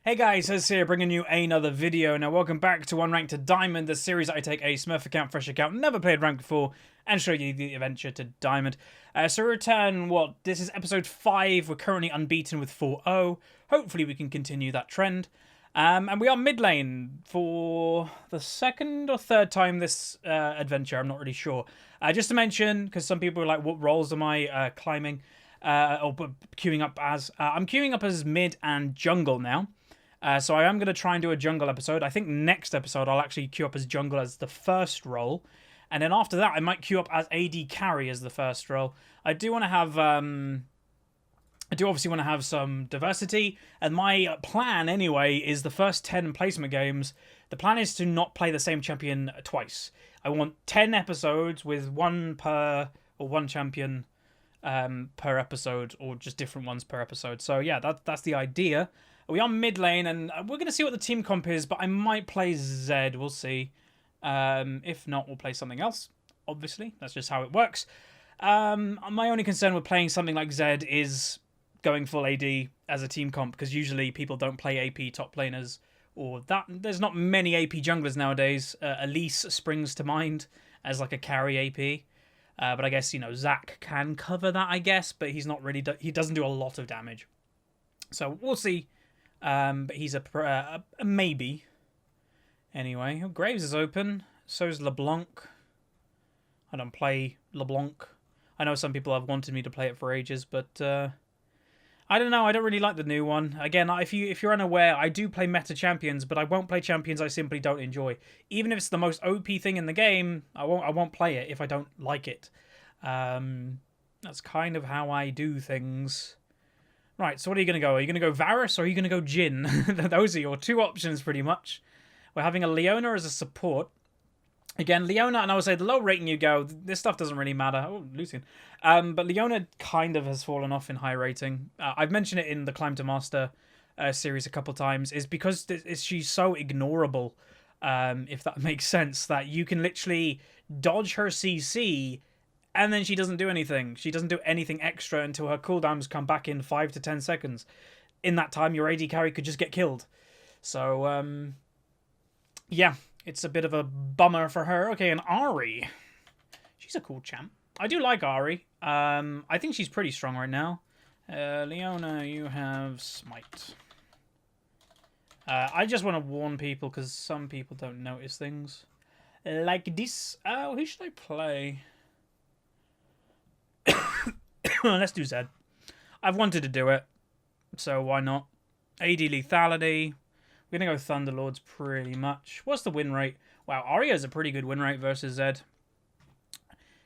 Hey guys, Huzz here, bringing you another video. Now welcome back to Unranked to Diamond, the series that I take a Smurf account, fresh account, never played ranked before, and show you the adventure to Diamond. So return, this is episode 5, we're currently unbeaten with 4-0. Hopefully we can continue that trend. And we are mid lane for the second or third time this adventure, I'm not really sure. Just to mention, because some people are like, what roles am I climbing, or queuing up as? I'm queuing up as mid and jungle now. So I am going to try and do a jungle episode. I think next episode I'll actually queue up as jungle as the first role. And then after that I might queue up as AD carry as the first role. I do want to have... I do obviously want to have some diversity. And my plan, anyway, is the first 10 placement games. The plan is to not play the same champion twice. I want 10 episodes with one champion per episode, or just different ones per episode. So yeah, that's the idea. We are mid lane, and we're going to see what the team comp is, but I might play Zed. We'll see. If not, we'll play something else, obviously. That's just how it works. My only concern with playing something like Zed is going full AD as a team comp, because usually people don't play AP top laners, or that. There's not many AP junglers nowadays. Elise springs to mind as like a carry AP. But I guess, you know, Zac can cover that, I guess, but he's not really... he doesn't do a lot of damage. So we'll see. But he's a maybe. Anyway, Graves is open. So's LeBlanc. I don't play LeBlanc. I know some people have wanted me to play it for ages, but I don't know. I don't really like the new one. Again, if you're unaware, I do play meta champions, but I won't play champions I simply don't enjoy. Even if it's the most OP thing in the game, I won't play it if I don't like it. That's kind of how I do things. Right, so what are you going to go? Are you going to go Varus or are you going to go Jhin? Those are your two options, pretty much. We're having a Leona as a support. Again, Leona, and I would say the low rating you go, this stuff doesn't really matter. Oh, Lucian. But Leona kind of has fallen off in high rating. I've mentioned it in the Climb to Master series a couple times. Is because she's so ignorable, if that makes sense, that you can literally dodge her CC... and then she doesn't do anything. She doesn't do anything extra until her cooldowns come back in 5 to 10 seconds. In that time, your AD carry could just get killed. So, yeah, it's a bit of a bummer for her. Okay, and Ahri. She's a cool champ. I do like Ahri. I think she's pretty strong right now. Leona, you have Smite. I just want to warn people because some people don't notice things. Like this. Oh, who should I play? Let's do Zed. I've wanted to do it, so why not? AD lethality. We're going to go Thunderlords pretty much. What's the win rate? Wow, Arya has a pretty good win rate versus Zed.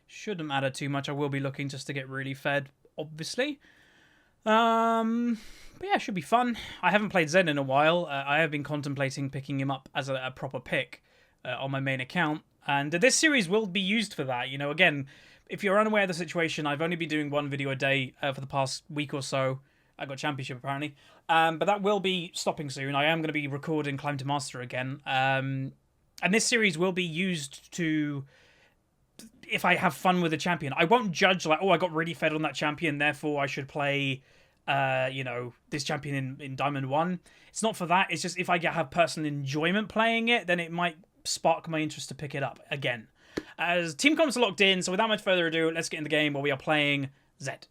Shouldn't matter too much. I will be looking just to get really fed, obviously. But yeah, it should be fun. I haven't played Zed in a while. I have been contemplating picking him up as a proper pick on my main account. And this series will be used for that. You know, again... if you're unaware of the situation, I've only been doing one video a day for the past week or so. I got championship apparently. But that will be stopping soon. I am going to be recording Climb to Master again. And this series will be used to... if I have fun with a champion. I won't judge like, oh, I got really fed on that champion, therefore I should play, you know, this champion in Diamond 1. It's not for that. It's just if I have personal enjoyment playing it, then it might spark my interest to pick it up again. As team comps are locked in, so without much further ado, let's get in the game where we are playing Zed.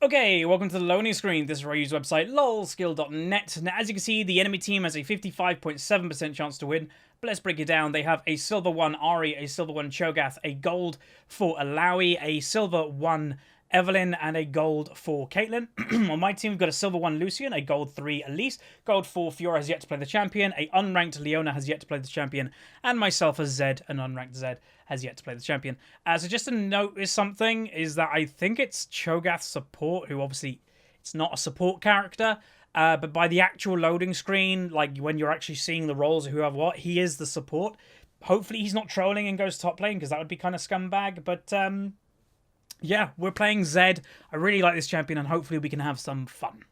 Okay, welcome to the loading screen. This is where I use the website lolskill.net. Now, as you can see, the enemy team has a 55.7% chance to win. But let's break it down. They have a silver 1 Ahri, a silver 1 Cho'Gath, a gold for Alawi, a silver 1 Evelyn, and a gold for Caitlyn. On my team, we've got a silver 1 Lucian, a gold 3 Elise, gold 4 Fiora has yet to play the champion, a unranked Leona has yet to play the champion, and myself as Zed, an unranked Zed, has yet to play the champion. So just to notice something is that I think it's Cho'Gath support, who obviously, it's not a support character, but by the actual loading screen, like when you're actually seeing the roles of who have what, he is the support. Hopefully he's not trolling and goes top lane, because that would be kind of scumbag, but... yeah, we're playing Zed. I really like this champion, and hopefully we can have some fun.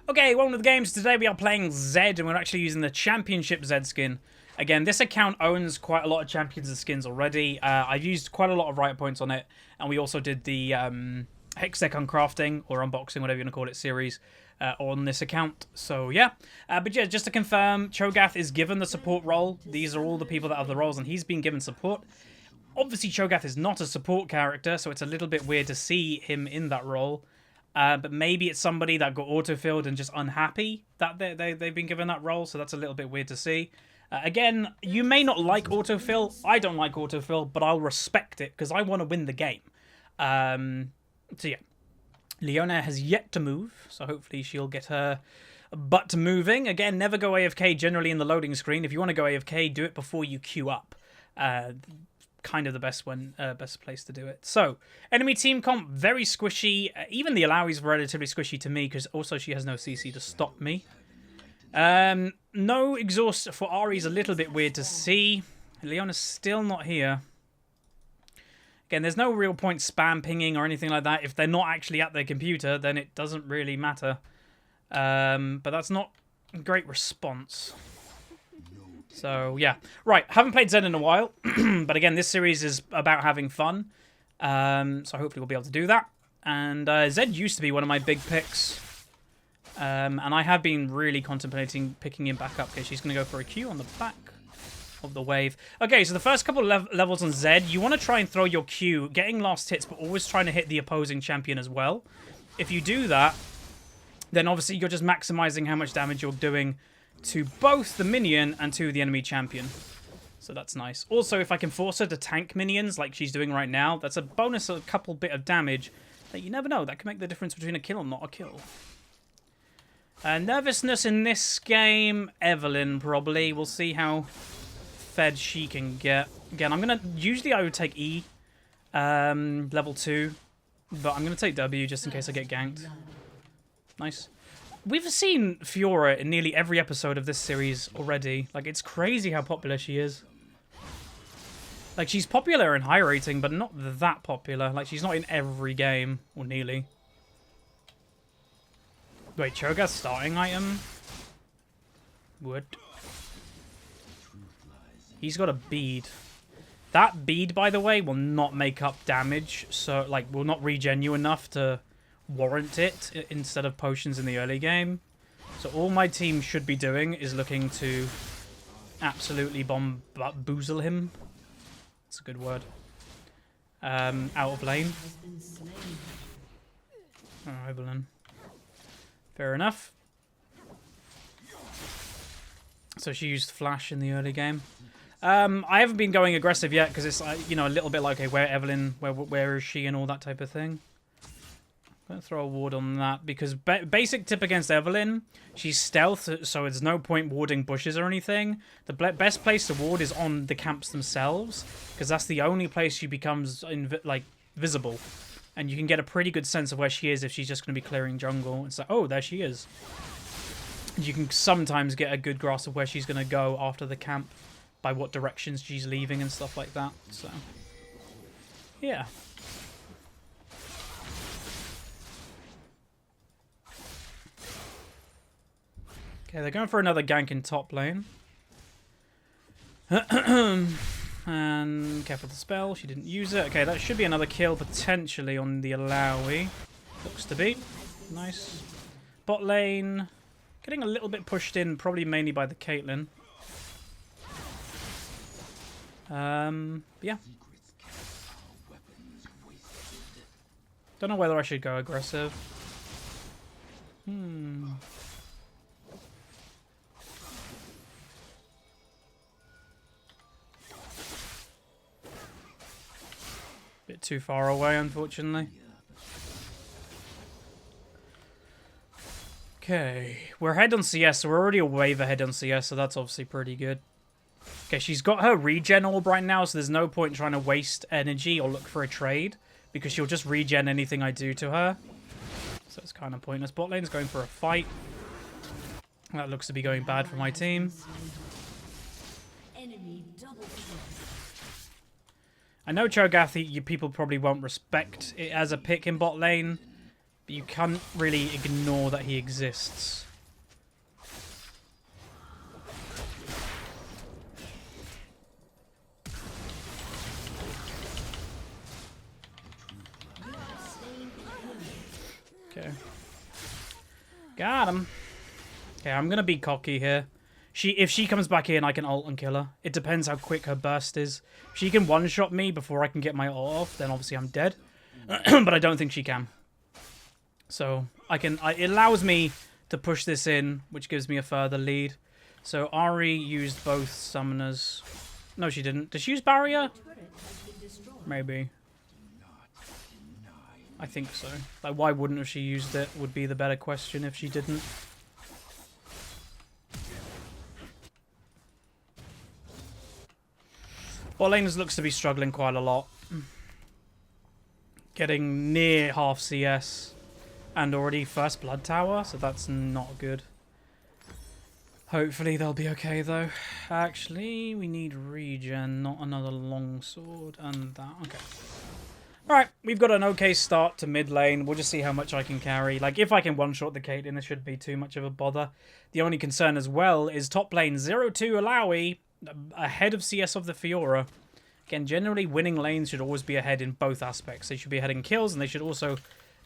Okay, welcome to the games. Today we are playing Zed, and we're actually using the Championship Zed skin. Again, this account owns quite a lot of Champions and skins already. I've used quite a lot of right points on it, and we also did the Hextech Uncrafting or Unboxing, whatever you want to call it, series on this account. So yeah, but yeah, just to confirm, Cho'Gath is given the support role. These are all the people that have the roles, and he's been given support. Obviously, Cho'Gath is not a support character, so it's a little bit weird to see him in that role. But maybe it's somebody that got autofilled and just unhappy that they've been given that role, so that's a little bit weird to see. Again, you may not like autofill. I don't like autofill, but I'll respect it because I want to win the game. So yeah, Leona has yet to move, so hopefully she'll get her butt moving. Again, never go AFK generally in the loading screen. If you want to go AFK, do it before you queue up. Kind of the best place to do it. So, enemy team comp, very squishy. Even the Alawi's relatively squishy to me, because also she has no CC to stop me. No exhaust for Ari's a little bit weird to see. Leona's still not here. Again, there's no real point spam pinging or anything like that. If they're not actually at their computer, then it doesn't really matter. But that's not a great response. So, yeah. Right, haven't played ZED in a while. But again, this series is about having fun. So hopefully we'll be able to do that. And ZED used to be one of my big picks. And I have been really contemplating picking him back up. Okay, she's going to go for a Q on the back of the wave. Okay, so the first couple of levels on ZED, you want to try and throw your Q, getting last hits, but always trying to hit the opposing champion as well. If you do that, then obviously you're just maximizing how much damage you're doing to both the minion and to the enemy champion. So that's nice. Also, if I can force her to tank minions like she's doing right now, that's a bonus of a couple bit of damage that you never know. That can make the difference between a kill and not a kill. Nervousness in this game, Evelyn probably. We'll see how fed she can get. Again, usually I would take E, level 2, but I'm going to take W just in case I get ganked. Nice. We've seen Fiora in nearly every episode of this series already. Like, it's crazy how popular she is. Like, she's popular in high rating, but not that popular. Like, she's not in every game, or nearly. Wait, Cho'Gath's starting item? Wood. He's got a bead. That bead, by the way, will not make up damage. So, like, will not regen you enough to warrant it instead of potions in the early game. So all my team should be doing is looking to absolutely boozle him. That's a good word. Out of lane. Oh, Evelyn. Fair enough. So she used flash in the early game. I haven't been going aggressive yet because it's you know, a little bit like, okay, where Evelyn, where is she and all that type of thing. I'm going to throw a ward on that because basic tip against Evelyn, she's stealth, so there's no point warding bushes or anything. The best place to ward is on the camps themselves because that's the only place she becomes visible. And you can get a pretty good sense of where she is if she's just going to be clearing jungle. It's like, oh, there she is. You can sometimes get a good grasp of where she's going to go after the camp by what directions she's leaving and stuff like that. So, yeah. Okay, they're going for another gank in top lane. And careful the spell, she didn't use it. Okay, that should be another kill potentially on the Alawi. Looks to be. Nice. Bot lane. Getting a little bit pushed in, probably mainly by the Caitlyn. Yeah. Don't know whether I should go aggressive. Bit too far away, unfortunately. Okay, we're ahead on CS, so we're already a wave ahead on CS, so that's obviously pretty good. Okay, she's got her regen orb right now, so there's no point trying to waste energy or look for a trade, because she'll just regen anything I do to her. So it's kind of pointless. Bot lane's going for a fight. That looks to be going bad for my team. I know Cho'Gath, people probably won't respect it as a pick in bot lane, but you can't really ignore that he exists. Got him. Okay, I'm gonna be cocky here. If she comes back in, I can ult and kill her. It depends how quick her burst is. If she can one-shot me before I can get my ult off, then obviously I'm dead. But I don't think she can. So it allows me to push this in, which gives me a further lead. So Ari used both summoners. No, she didn't. Did she use barrier? Maybe. I think so. Like, why wouldn't have she used it? Would be the better question if she didn't. Bot lane looks to be struggling quite a lot. Getting near half CS. And already first blood tower, so that's not good. Hopefully they'll be okay though. Actually, we need regen, not another longsword and that. Okay. Alright, we've got an okay start to mid lane. We'll just see how much I can carry. Like, if I can one-shot the Caitlyn, this shouldn't be too much of a bother. The only concern as well is top lane 0-2 Alawi ahead of CS of the Fiora. Again, generally winning lanes should always be ahead in both aspects. They should be ahead in kills and they should also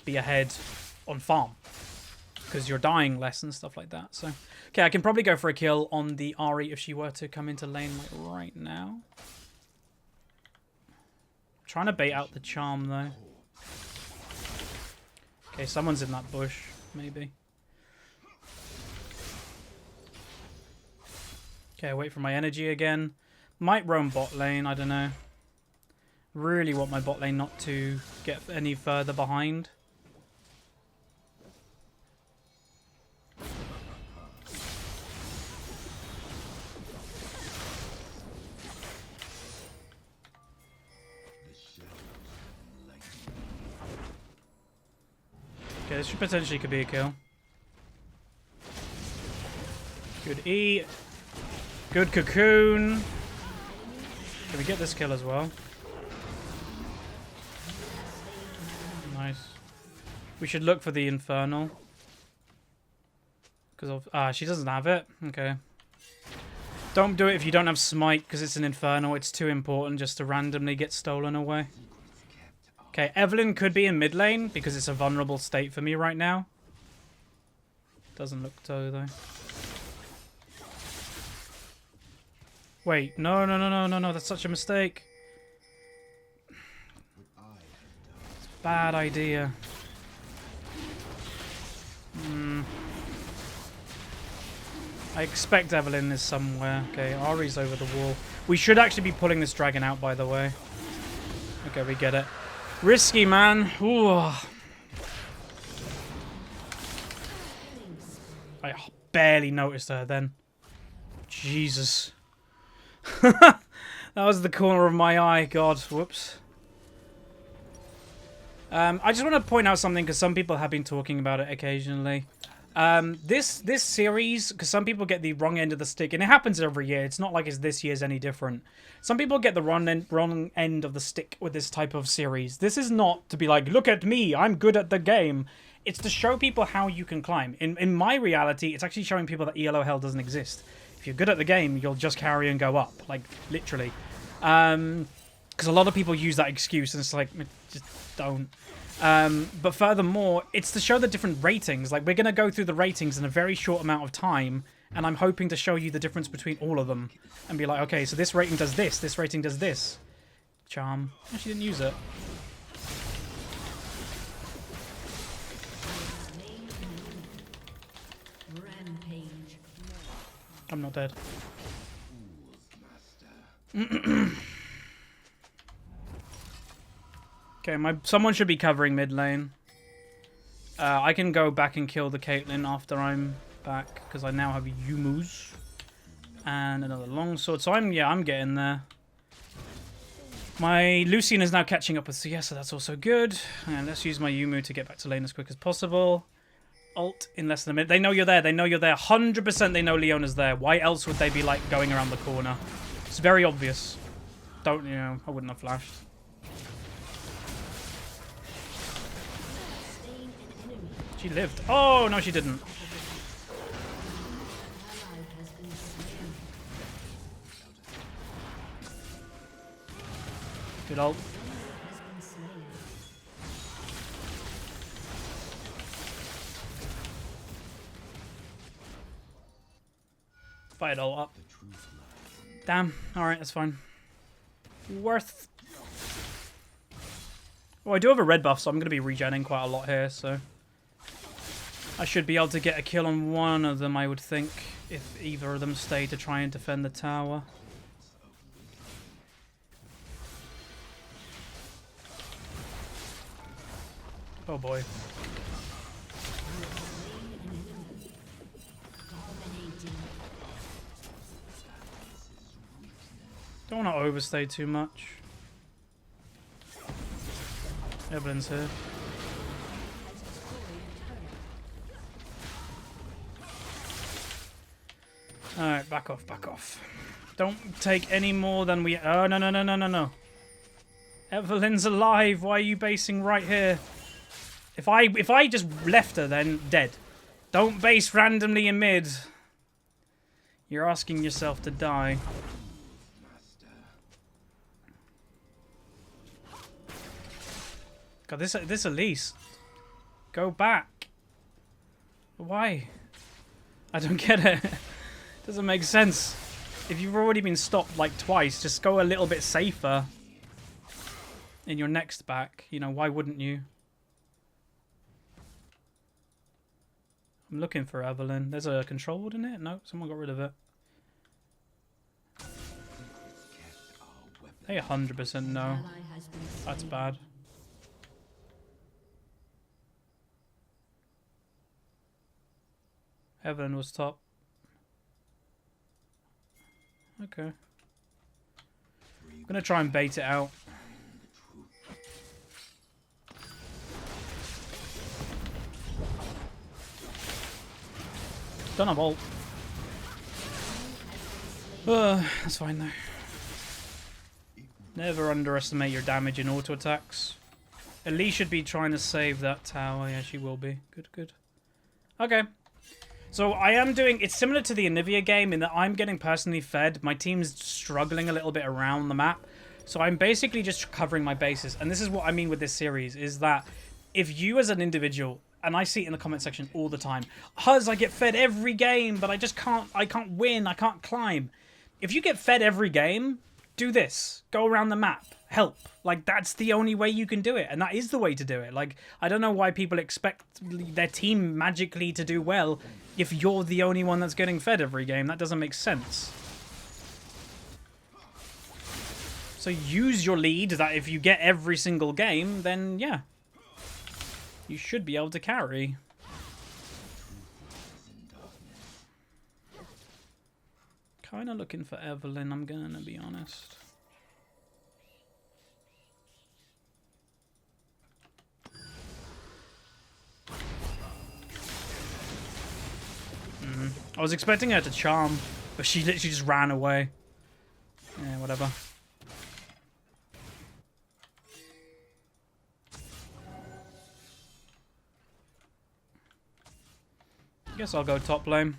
be ahead on farm. Because you're dying less and stuff like that. So, okay, I can probably go for a kill on the Ahri if she were to come into lane like right now. Trying to bait out the charm though. Okay, someone's in that bush, maybe. Okay, wait for my energy again. Might roam bot lane, I don't know. Really want my bot lane not to get any further behind. Okay, this should potentially could be a kill. Good E. Good cocoon. Can we get this kill as well? Nice. We should look for the infernal. Because of she doesn't have it. Okay. Don't do it if you don't have smite because it's an infernal. It's too important just to randomly get stolen away. Okay, Evelyn could be in mid lane because it's a vulnerable state for me right now. Doesn't look so though. Wait, no, that's such a mistake. It's a bad idea. I expect Evelyn is somewhere. Okay, Ari's over the wall. We should actually be pulling this dragon out, by the way. Okay, we get it. Risky, man. Ooh. I barely noticed her then. Jesus. That was the corner of my eye. God, whoops. I just want to point out something because some people have been talking about it occasionally. This series, because some people get the wrong end of the stick, and it happens every year. It's not like this year's any different. Some people get the wrong end of the stick with this type of series. This is not to be like, look at me, I'm good at the game. It's to show people how you can climb. In my reality, it's actually showing people that ELO hell doesn't exist. If you're good at the game, you'll just carry and go up, like literally. Because a lot of people use that excuse, and it's like, just don't. But furthermore, it's to show the different ratings. Like, we're going to go through the ratings in a very short amount of time, and I'm hoping to show you the difference between all of them. And be like, okay, so this rating does this rating does this. Charm. Oh, she didn't use it. I'm not dead. Okay, someone should be covering mid lane. I can go back and kill the Caitlyn after I'm back because I now have Yumu's and another longsword. So I'm getting there. My Lucian is now catching up with CS, so that's also good. And let's use my Yumu to get back to lane as quick as possible. Ult in less than a minute. They know you're there. They know you're there. 100% they know Leona's there. Why else would they be like going around the corner? It's very obvious. Don't, you know, I wouldn't have flashed. She lived. Oh, no, she didn't. Good ult. Fight it all up. Damn. Alright, that's fine. Worth. Oh, I do have a red buff, so I'm going to be regenning quite a lot here, so I should be able to get a kill on one of them, I would think, if either of them stay to try and defend the tower. Oh boy. Don't want to overstay too much. Evelyn's here. Alright, back off, back off. Don't take any more than we... Oh, no, no, no, no, no, no. Evelyn's alive. Why are you basing right here? If I just left her, then dead. Don't base randomly in mid. You're asking yourself to die. God, this Elise. Go back. Why? I don't get it. Doesn't make sense. If you've already been stopped like twice, just go a little bit safer in your next back. You know, why wouldn't you? I'm looking for Evelyn. There's a control ward in it? No, someone got rid of it. They 100% know. That's bad. Evelyn was top. Okay. I'm gonna try and bait it out. Don't have ult. That's fine though. Never underestimate your damage in auto attacks. Elise should be trying to save that tower. Yeah, she will be. Good, good. Okay. So I am doing... It's similar to the Anivia game in that I'm getting personally fed. My team's struggling a little bit around the map. So I'm basically just covering my bases. And this is what I mean with this series, is that if you as an individual... And I see it in the comment section all the time. Huzz, I get fed every game, but I just can't... I can't win. I can't climb. If you get fed every game, do this. Go around the map. Help. Like, that's the only way you can do it. And that is the way to do it. Like, I don't know why people expect their team magically to do well if you're the only one that's getting fed every game. That doesn't make sense. So use your lead that if you get every single game, then yeah. You should be able to carry. Kind of looking for Evelyn, I'm gonna be honest. I was expecting her to charm, but she literally just ran away. Yeah, whatever. Guess I'll go top lane.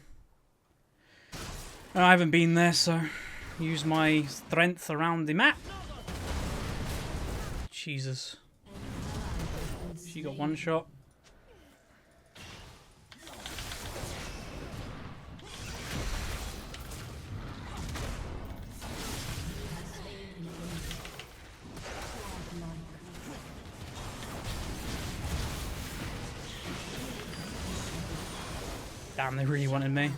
I haven't been there, so use my strength around the map. Jesus. She got one shot. Damn, they really wanted me.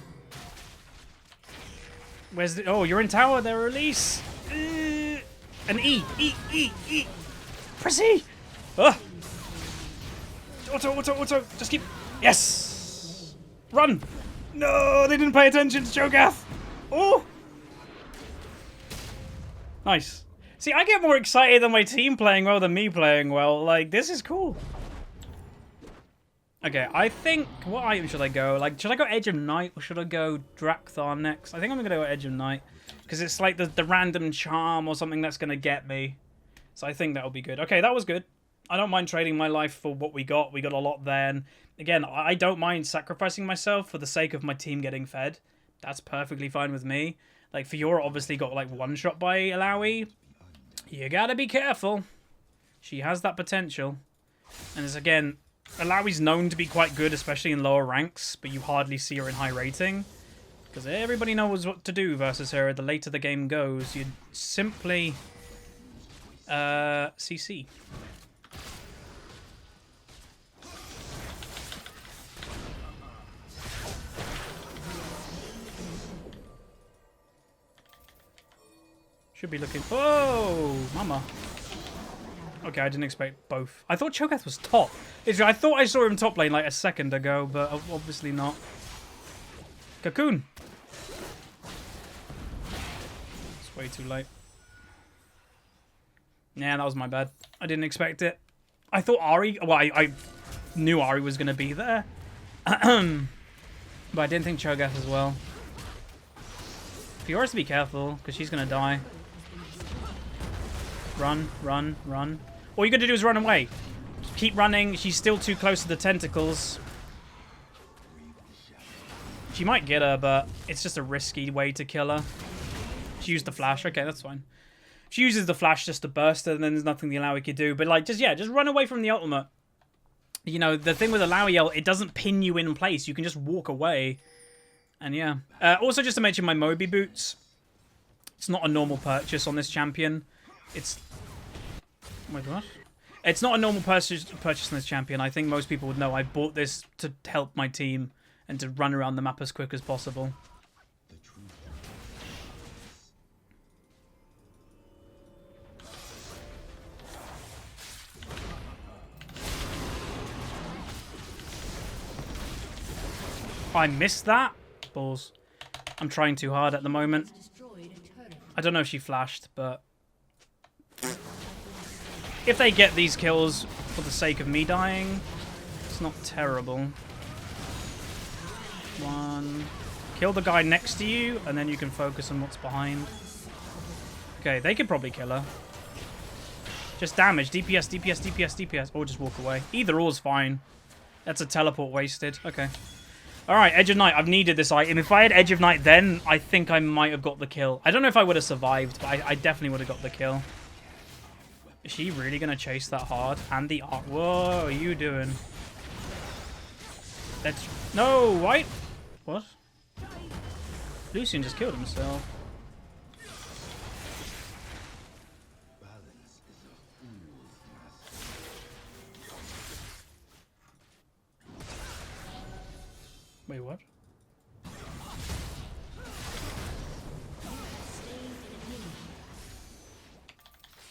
Where's the... Oh, you're in tower there, Elise. An E. E. Press E. Auto. Just keep... Yes. Run. No, they didn't pay attention to Cho'Gath. Oh. Nice. See, I get more excited than my team playing well than me playing well. Like, this is cool. Okay, I think... What item should I go? Like, should I go Edge of Night or should I go Drakthar next? I think I'm going to go Edge of Night. Because it's like the random charm or something that's going to get me. So I think that'll be good. Okay, that was good. I don't mind trading my life for what we got. We got a lot there. And again, I don't mind sacrificing myself for the sake of my team getting fed. That's perfectly fine with me. Like, Fiora obviously got, like, one shot by Alawi. You gotta be careful. She has that potential. And it's, again... Alawi's known to be quite good, especially in lower ranks, but you hardly see her in high rating. Because everybody knows what to do versus her. The later the game goes, you simply CC. Should be looking. Oh, mama. Okay, I didn't expect both. I thought Cho'Gath was top. I thought I saw him top lane like a second ago, but obviously not. Cocoon. It's way too late. Yeah, that was my bad. I didn't expect it. I thought Ahri... Well, I knew Ahri was going to be there. But I didn't think Cho'Gath as well. Fiora's to be careful, because she's going to die. Run, run, run. All you got to do is run away. Keep running. She's still too close to the tentacles. She might get her, but it's just a risky way to kill her. She used the flash. Okay, that's fine. She uses the flash just to burst her, and then there's nothing the Alawi could do. But, like, just run away from the ultimate. You know, the thing with Alawi ult, it doesn't pin you in place. You can just walk away. And, yeah. Also, just to mention my Moby boots. It's not a normal purchase on this champion. It's... Wait, what? It's not a normal purchase on this champion. I think most people would know. I bought this to help my team and to run around the map as quick as possible. I missed that. Balls. I'm trying too hard at the moment. I don't know if she flashed, but... If they get these kills for the sake of me dying, it's not terrible. One. Kill the guy next to you, and then you can focus on what's behind. Okay, they could probably kill her. Just damage. DPS, DPS, DPS, DPS. Or just walk away. Either or is fine. That's a teleport wasted. Okay. Alright, Edge of Night. I've needed this item. If I had Edge of Night then, I think I might have got the kill. I don't know if I would have survived, but I definitely would have got the kill. Is she really going to chase that hard? And the art. Whoa, what are you doing? Let's... No, White? What? Lucian just killed himself. Wait, what?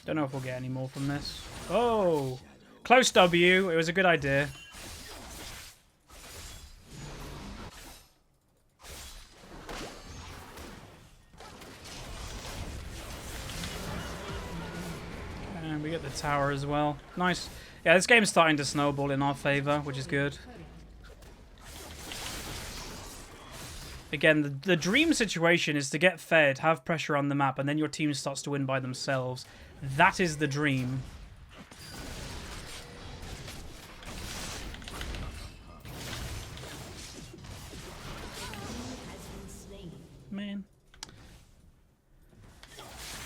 Don't know if we'll get any more from this. Oh! Close W. It was a good idea. And we get the tower as well. Nice. Yeah, this game's starting to snowball in our favor, which is good. Again, the dream situation is to get fed, have pressure on the map, and then your team starts to win by themselves. That is the dream. Man.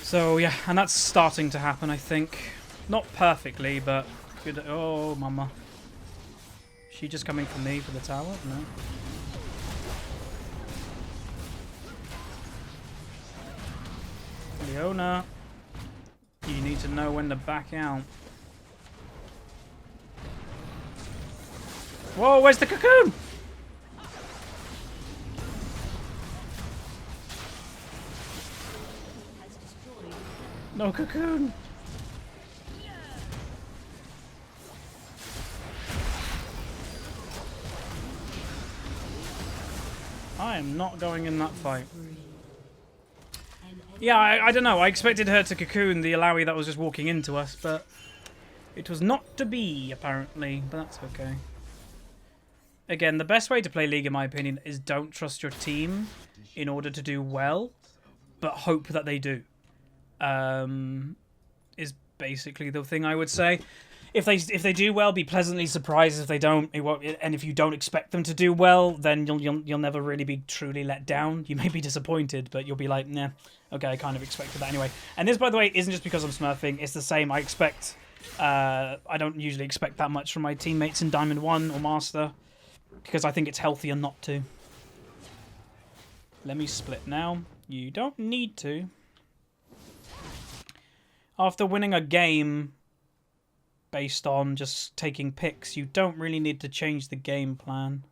So, yeah, and that's starting to happen, I think. Not perfectly, but good. Oh, mama. Is she just coming for me for the tower? No. Leona, you need to know when to back out. Whoa, where's the cocoon? No cocoon. I am not going in that fight. Yeah, I don't know. I expected her to cocoon the Alawi that was just walking into us, but it was not to be, apparently. But that's okay. Again, the best way to play League, in my opinion, is don't trust your team in order to do well, but hope that they do. Is basically the thing I would say. If they do well, be pleasantly surprised. If they don't, it won't, and if you don't expect them to do well, then you'll never really be truly let down. You may be disappointed, but you'll be like, nah, okay, I kind of expected that anyway. And this, by the way, isn't just because I'm smurfing. It's the same. I expect. I don't usually expect that much from my teammates in Diamond 1 or Master, because I think it's healthier not to. Let me split now. You don't need to. After winning a game based on just taking picks, you don't really need to change the game plan.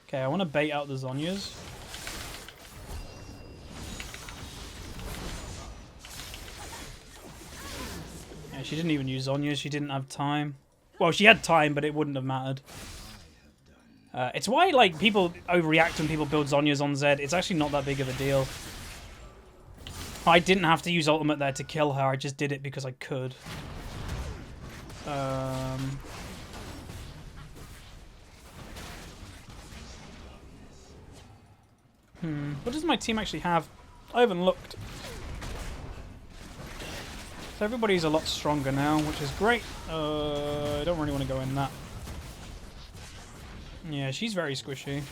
Okay, I want to bait out the Zhonyas. Yeah, she didn't even use Zhonyas. She didn't have time. Well, she had time, but it wouldn't have mattered. It's why, like, people overreact when people build Zhonyas on Zed. It's actually not that big of a deal. I didn't have to use ultimate there to kill her. I just did it because I could. What does my team actually have? I haven't looked. So everybody's a lot stronger now, which is great. I don't really want to go in that. Yeah, she's very squishy.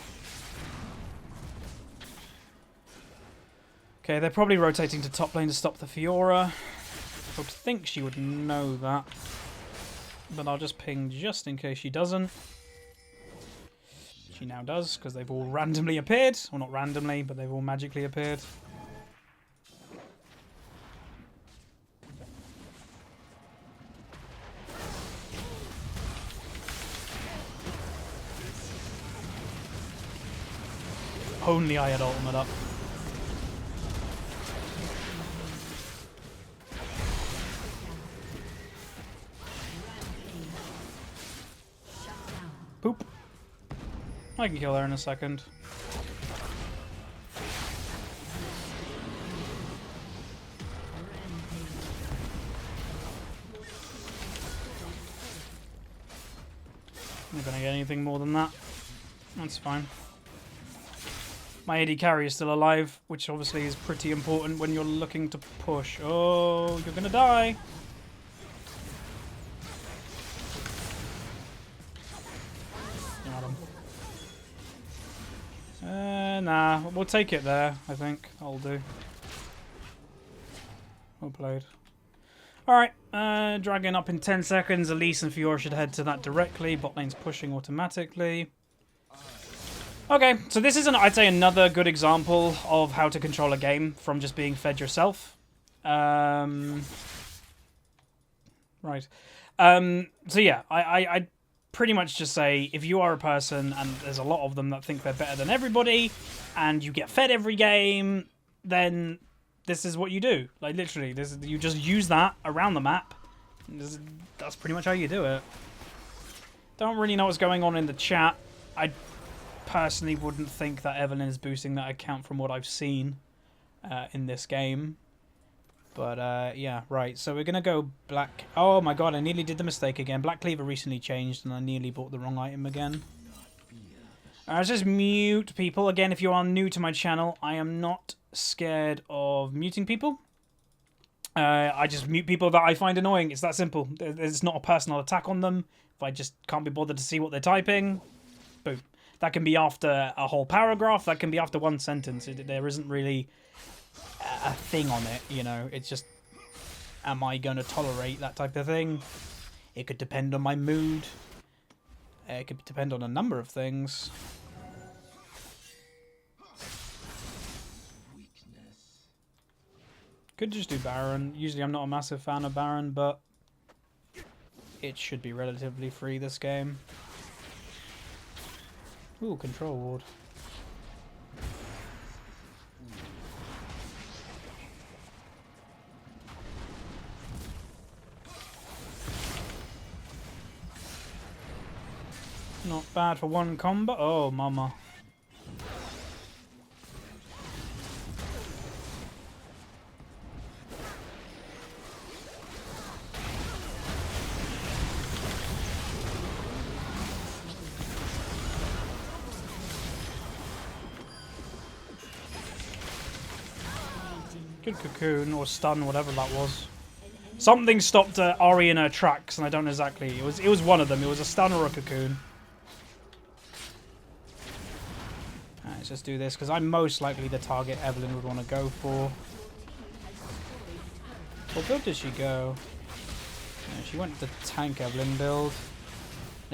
Okay, they're probably rotating to top lane to stop the Fiora. I would think she would know that. But I'll just ping just in case she doesn't. She now does, because they've all randomly appeared. Well, not randomly, but they've all magically appeared. Only I had ultimate up. Poop. I can kill her in a second. I'm not gonna get anything more than that. That's fine. My AD carry is still alive, which obviously is pretty important when you're looking to push. Oh, you're gonna die. Got him. Nah, we'll take it there, I think. That'll do. Well played. Alright, dragon up in 10 seconds. Elise and Fiora should head to that directly. Bot lane's pushing automatically. Okay, so this is, I'd say, another good example of how to control a game from just being fed yourself. Right. So yeah, I'd pretty much just say, if you are a person, and there's a lot of them that think they're better than everybody, and you get fed every game, then this is what you do. Like, literally, you just use that around the map. That's pretty much how you do it. Don't really know what's going on in the chat. I personally wouldn't think that Evelyn is boosting that account from what I've seen in this game. But yeah, right. So we're going to go black. Oh my god, I nearly did the mistake again. Black Cleaver recently changed and I nearly bought the wrong item again. Let's just mute people. Again, if you are new to my channel, I am not scared of muting people. I just mute people that I find annoying. It's that simple. It's not a personal attack on them. If I just can't be bothered to see what they're typing, boom. That can be after a whole paragraph. That can be after one sentence. There isn't really a thing on it, you know. It's just, am I going to tolerate that type of thing? It could depend on my mood. It could depend on a number of things. Could just do Baron. Usually I'm not a massive fan of Baron, but it should be relatively free this game. Ooh, control ward. Not bad for one combo. Oh, mama. Good cocoon or stun, whatever that was. Something stopped Ari in her tracks, and I don't know exactly. It was one of them. It was a stun or a cocoon. Let's just do this because I'm most likely the target Evelyn would want to go for. What build did she go? Yeah, she went the tank Evelyn build.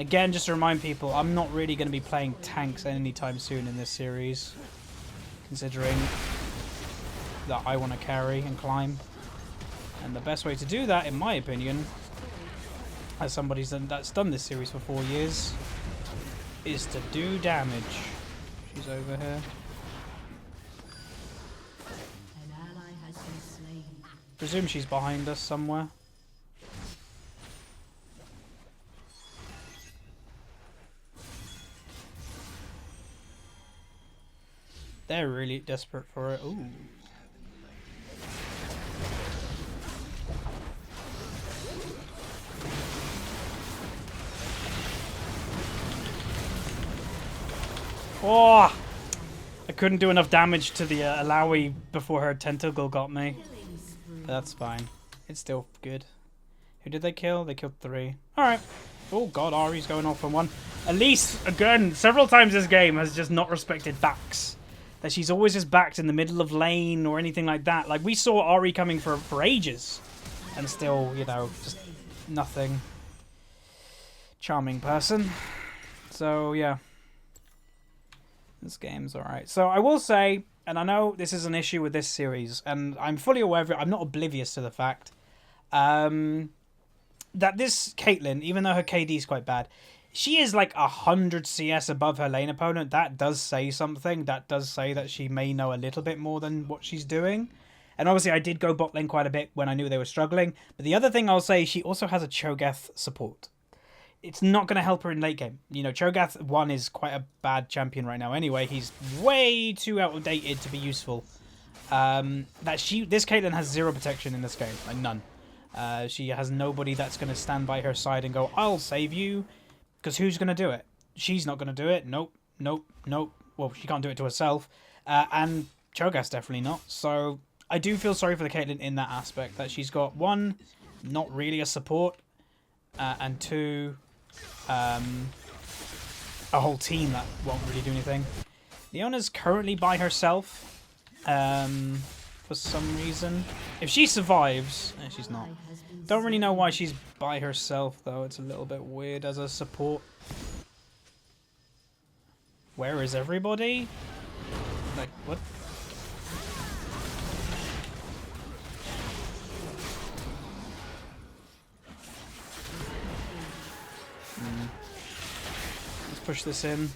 Again, just to remind people, I'm not really going to be playing tanks anytime soon in this series, considering that I want to carry and climb. And the best way to do that, in my opinion, as somebody that's done this series for 4 years, is to do damage. She's over here. An ally has been slain. Presume she's behind us somewhere. They're really desperate for it. Ooh. Oh! I couldn't do enough damage to the Alawi before her Tentakill got me. But that's fine. It's still good. Who did they kill? They killed 3. Alright. Oh god, Ari's going off on 1. Elise, again, several times this game has just not respected backs. That she's always just backed in the middle of lane or anything like that. Like, we saw Ari coming for ages. And still, you know, just nothing. Charming person. So, yeah. This game's alright. So, I will say, and I know this is an issue with this series, and I'm fully aware of it. I'm not oblivious to the fact that this Caitlyn, even though her KD is quite bad, she is like 100 CS above her lane opponent. That does say something. That does say that she may know a little bit more than what she's doing. And obviously I did go bot lane quite a bit when I knew they were struggling. But the other thing I'll say, she also has a Cho'Gath support. It's not going to help her in late game. You know, Cho'Gath 1 is quite a bad champion right now anyway. He's way too outdated to be useful. This Caitlyn has 0 protection in this game. Like, none. She has nobody that's going to stand by her side and go, I'll save you. Because who's going to do it? She's not going to do it. Nope, nope, nope. Well, she can't do it to herself. And Cho'Gath's definitely not. So I do feel sorry for the Caitlyn in that aspect. That she's got, 1, not really a support. And 2, a whole team that won't really do anything. Leona's currently by herself. For some reason. If she survives... No, she's not. Don't really know why she's by herself, though. It's a little bit weird as a support. Where is everybody? Like, what? Let's push this in.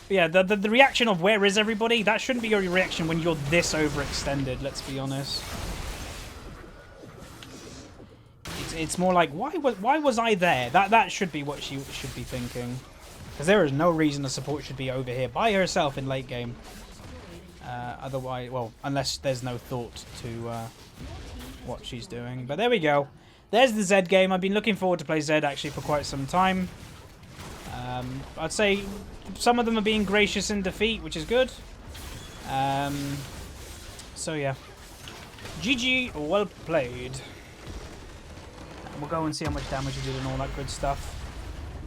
But yeah, the reaction of where is everybody? That shouldn't be your reaction when you're this overextended, let's be honest. It's more like, why was I there? That should be what she should be thinking. Because there is no reason a support should be over here by herself in late game. Otherwise, well, unless there's no thought to what she's doing. But there we go. There's the ZED game. I've been looking forward to play ZED actually for quite some time. I'd say some of them are being gracious in defeat, which is good. So yeah. GG, well played. We'll go and see how much damage we did and all that good stuff.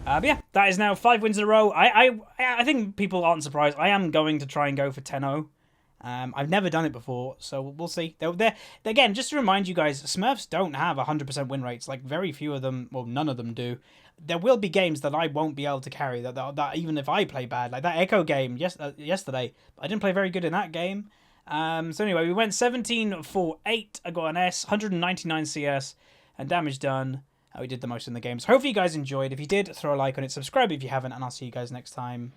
But yeah, that is now 5 wins in a row. I think people aren't surprised. I am going to try and go for 10-0. I've never done it before, so we'll see. Again, just to remind you guys, Smurfs don't have 100% win rates. Like, very few of them, well, none of them do. There will be games that I won't be able to carry, that even if I play bad. Like that Echo game yesterday, I didn't play very good in that game. So anyway, we went 17-4-8. I got an S, 199 CS, and damage done. We did the most in the game. So hopefully you guys enjoyed. If you did, throw a like on it, subscribe if you haven't, and I'll see you guys next time.